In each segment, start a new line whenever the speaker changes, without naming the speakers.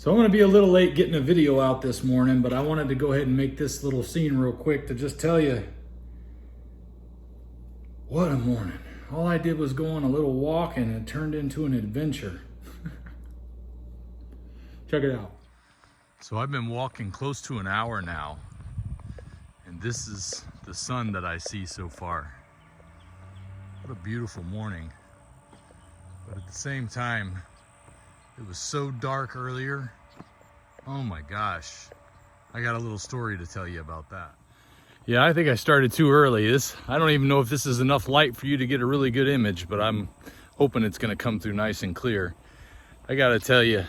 So I'm going to be a little late getting a video out this morning, but I wanted to go ahead and make this little scene real quick to just tell you what a morning. All I did was go on a little walk and it turned into an adventure. Check it out. So I've been walking close to an hour now, and this is the sun that I see so far. What a beautiful morning. But at the same time, it was so dark earlier. Oh my gosh. I got a little story to tell you about that. Yeah, I think I started too early. I don't even know if this is enough light for you to get a really good image, but I'm hoping it's gonna come through nice and clear. I gotta tell you,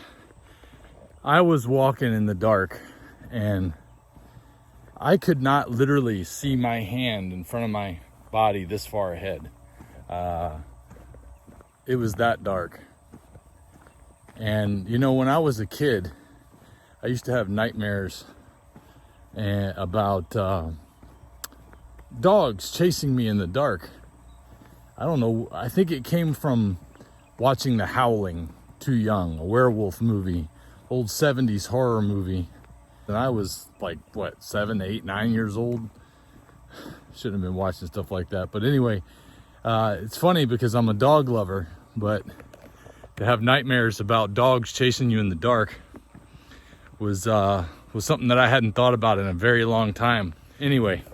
I was walking in the dark and I could not literally see my hand in front of my body this far ahead. It was that dark. And you know, when I was a kid, I used to have nightmares about dogs chasing me in the dark. I don't know, I think it came from watching The Howling too young, a werewolf movie, old 70s horror movie. And I was like, what, 7, 8, 9 years old? Shouldn't have been watching stuff like that. But anyway, it's funny because I'm a dog lover, but to have nightmares about dogs chasing you in the dark was something that I hadn't thought about in a very long time. Anyway,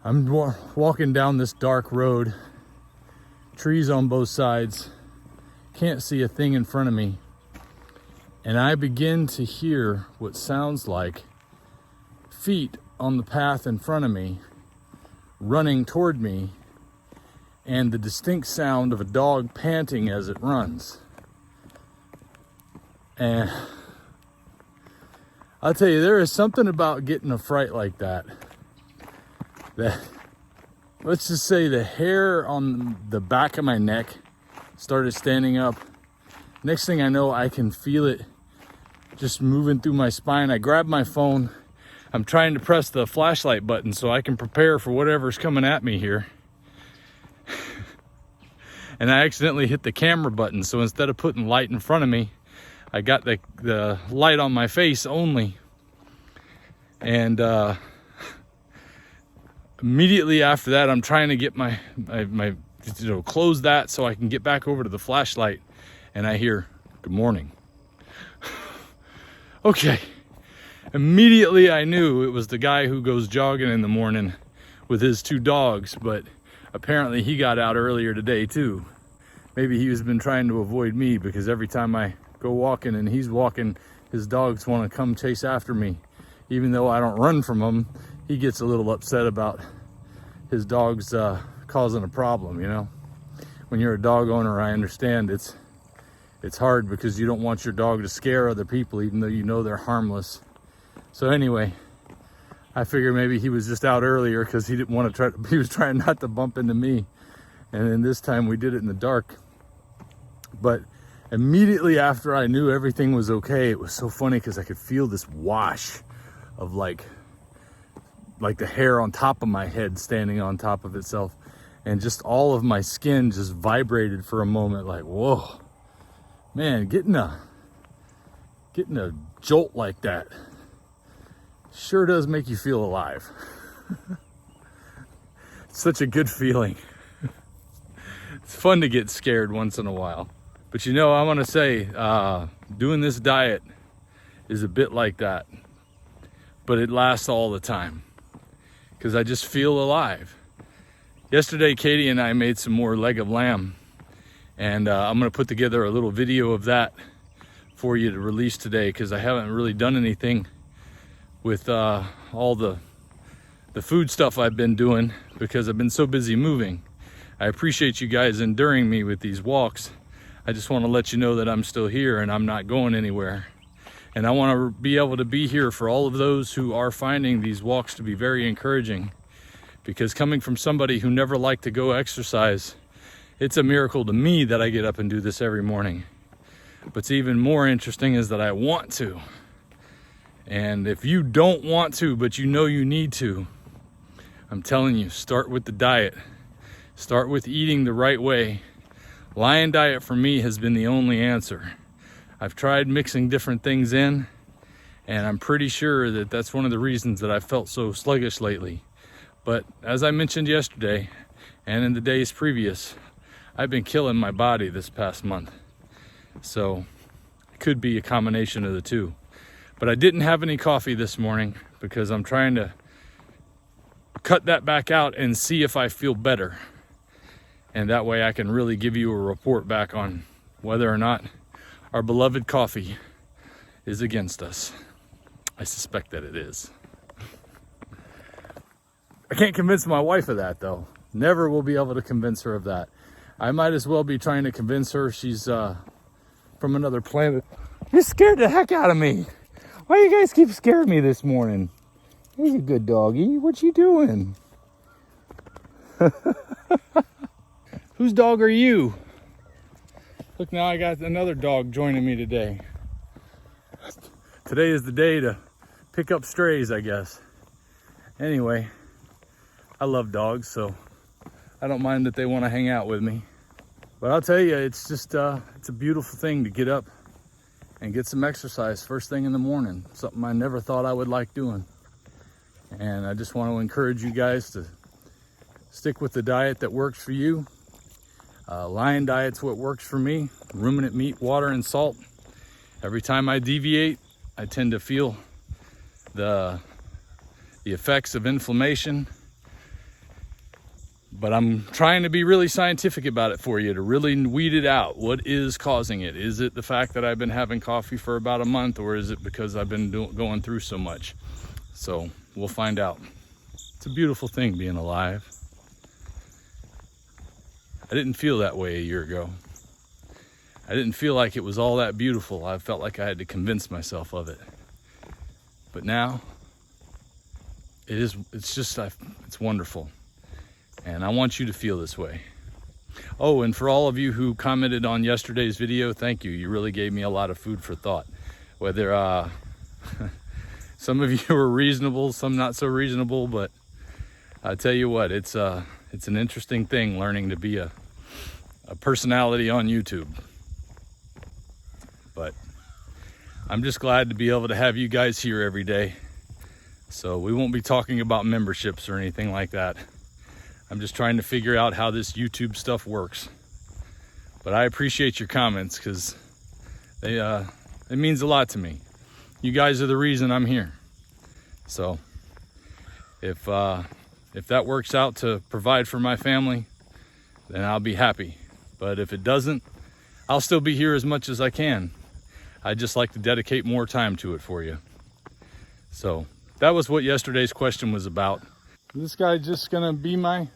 I'm walking down this dark road, trees on both sides, can't see a thing in front of me, and I begin to hear what sounds like feet on the path in front of me running toward me, and the distinct sound of a dog panting as it runs. And I'll tell you, there is something about getting a fright like that, let's just say the hair on the back of my neck started standing up. Next thing I know, I can feel it just moving through my spine. I grab my phone. I'm trying to press the flashlight button so I can prepare for whatever's coming at me here. And I accidentally hit the camera button. So instead of putting light in front of me, I got the light on my face only. And immediately after that, I'm trying to get my close that so I can get back over to the flashlight. And I hear, "Good morning." Okay. Immediately I knew it was the guy who goes jogging in the morning with his 2 dogs, but apparently he got out earlier today too. Maybe he's been trying to avoid me, because every time I go walking and he's walking, his dogs want to come chase after me. Even though I don't run from him, he gets a little upset about his dogs causing a problem, you know. When you're a dog owner, I understand it's hard because you don't want your dog to scare other people, even though you know they're harmless. So anyway, I figured maybe he was just out earlier because he didn't want to he was trying not to bump into me. And then this time we did it in the dark. But immediately after I knew everything was okay, it was so funny because I could feel this wash of like the hair on top of my head standing on top of itself. And just all of my skin just vibrated for a moment, like, whoa, man, getting a jolt like that sure does make you feel alive. It's such a good feeling. It's fun to get scared once in a while. But you know, I want to say, doing this diet is a bit like that. But it lasts all the time, because I just feel alive. Yesterday, Katie and I made some more leg of lamb. And I'm going to put together a little video of that for you to release today, because I haven't really done anything with all the food stuff I've been doing because I've been so busy moving. I appreciate you guys enduring me with these walks. I just want to let you know that I'm still here and I'm not going anywhere. And I want to be able to be here for all of those who are finding these walks to be very encouraging, because coming from somebody who never liked to go exercise, it's a miracle to me that I get up and do this every morning. What's even more interesting is that I want to. And if you don't want to, but you know you need to, I'm telling you, start with the diet. Start with eating the right way. Lion diet for me has been the only answer. I've tried mixing different things in, and I'm pretty sure that that's one of the reasons that I felt so sluggish lately. But as I mentioned yesterday, and in the days previous, I've been killing my body this past month. So it could be a combination of the two. But I didn't have any coffee this morning because I'm trying to cut that back out and see if I feel better. And that way I can really give you a report back on whether or not our beloved coffee is against us. I suspect that it is. I can't convince my wife of that though. Never will be able to convince her of that. I might as well be trying to convince her she's from another planet. You scared the heck out of me. Why you guys keep scaring me this morning? He's a good doggy. What you doing? Whose dog are you? Look, now I got another dog joining me today. Today is the day to pick up strays, I guess. Anyway, I love dogs, so I don't mind that they want to hang out with me. But I'll tell you, it's just, it's a beautiful thing to get up and get some exercise first thing in the morning. Something I never thought I would like doing. And I just want to encourage you guys to stick with the diet that works for you. Lion diet's what works for me. Ruminant meat, water, and salt. Every time I deviate, I tend to feel the effects of inflammation. But I'm trying to be really scientific about it for you to really weed it out. What is causing it? Is it the fact that I've been having coffee for about a month, or is it because I've been going through so much? So we'll find out. It's a beautiful thing being alive. I didn't feel that way a year ago. I didn't feel like it was all that beautiful. I felt like I had to convince myself of it. But now, it's wonderful. And I want you to feel this way. Oh, and for all of you who commented on yesterday's video, thank you. You really gave me a lot of food for thought. Whether some of you were reasonable, some not so reasonable, but I tell you what, it's an interesting thing learning to be a personality on YouTube. But I'm just glad to be able to have you guys here every day. So we won't be talking about memberships or anything like that. I'm just trying to figure out how this YouTube stuff works. But I appreciate your comments because it means a lot to me. You guys are the reason I'm here. So if that works out to provide for my family, then I'll be happy. But if it doesn't, I'll still be here as much as I can. I'd just like to dedicate more time to it for you. So that was what yesterday's question was about. This guy just gonna be my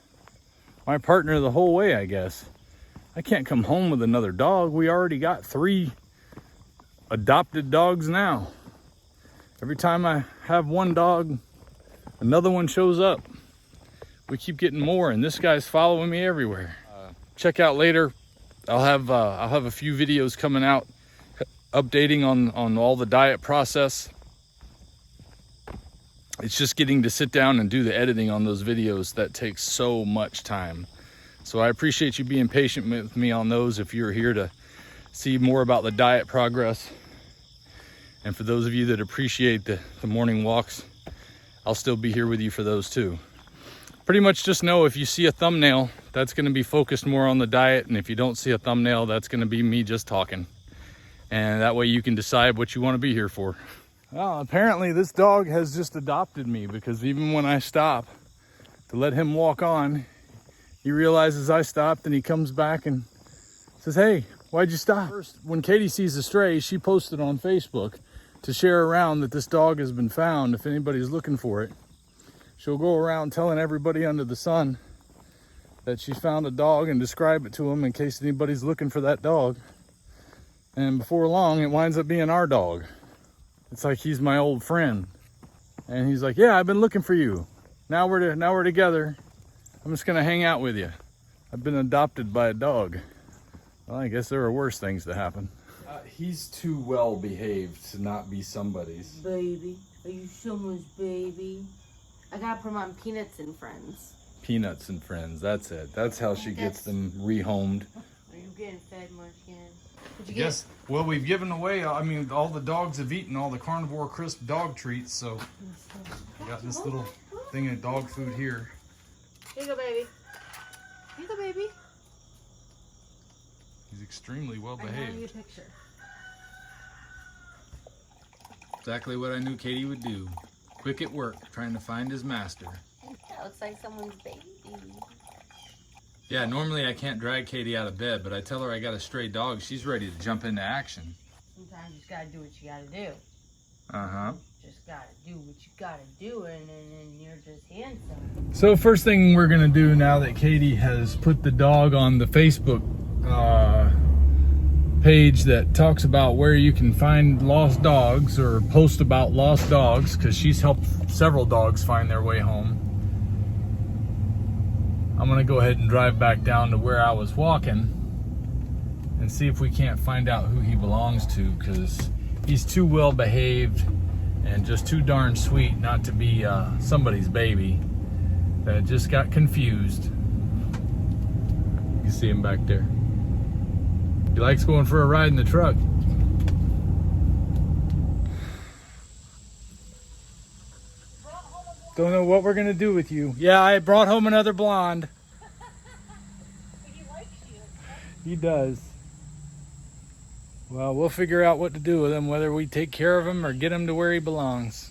partner the whole way, I guess. I can't come home with another dog. We already got 3 adopted dogs now. Every time I have one dog, another one shows up. We keep getting more, and this guy's following me everywhere. Check out later. I'll have a few videos coming out updating on all the diet process. It's just getting to sit down and do the editing on those videos that takes so much time. So I appreciate you being patient with me on those if you're here to see more about the diet progress. And for those of you that appreciate the morning walks, I'll still be here with you for those too. Pretty much just know if you see a thumbnail, that's going to be focused more on the diet. And if you don't see a thumbnail, that's going to be me just talking. And that way you can decide what you want to be here for. Well, apparently this dog has just adopted me because even when I stop to let him walk on, he realizes I stopped and he comes back and says, "Hey, why'd you stop?" First, when Katie sees the stray, she posted on Facebook to share around that this dog has been found if anybody's looking for it. She'll go around telling everybody under the sun that she's found a dog and describe it to them in case anybody's looking for that dog. And before long, it winds up being our dog. It's like he's my old friend. And he's like, "Yeah, I've been looking for you. Now we're together. I'm just gonna hang out with you. I've been adopted by a dog." Well, I guess there are worse things to happen. He's too well behaved to not be somebody's.
Baby, are you someone's baby? I gotta put him on Peanuts and Friends.
Peanuts and Friends, that's it. That's how she gets them rehomed.
Are you getting fed much, kid? What'd you
Yes. Well, we've given away, I mean, all the dogs have eaten all the Carnivore crisp dog treats, so we got this little thing of dog food here.
Here you go, baby. Here you go, baby.
He's extremely well
I have you a
behaved.
picture.
Exactly what I knew Katie would do. Quick at work, trying to find his master.
That looks like someone's baby.
Yeah, normally I can't drag Katie out of bed, but I tell her I got a stray dog, she's ready to jump into action.
Sometimes you just gotta do what you gotta do.
Uh-huh.
Just gotta do what you gotta do, and then you're just handsome.
So first thing we're gonna do now that Katie has put the dog on the Facebook page that talks about where you can find lost dogs or post about lost dogs, because she's helped several dogs find their way home. I'm gonna go ahead and drive back down to where I was walking and see if we can't find out who he belongs to, because he's too well behaved and just too darn sweet not to be somebody's baby that just got confused. You can see him back there. He likes going for a ride in the truck. Don't know what we're gonna do with you. Yeah, I brought home another blonde.
He likes you.
He does. Well, we'll figure out what to do with him, whether we take care of him or get him to where he belongs.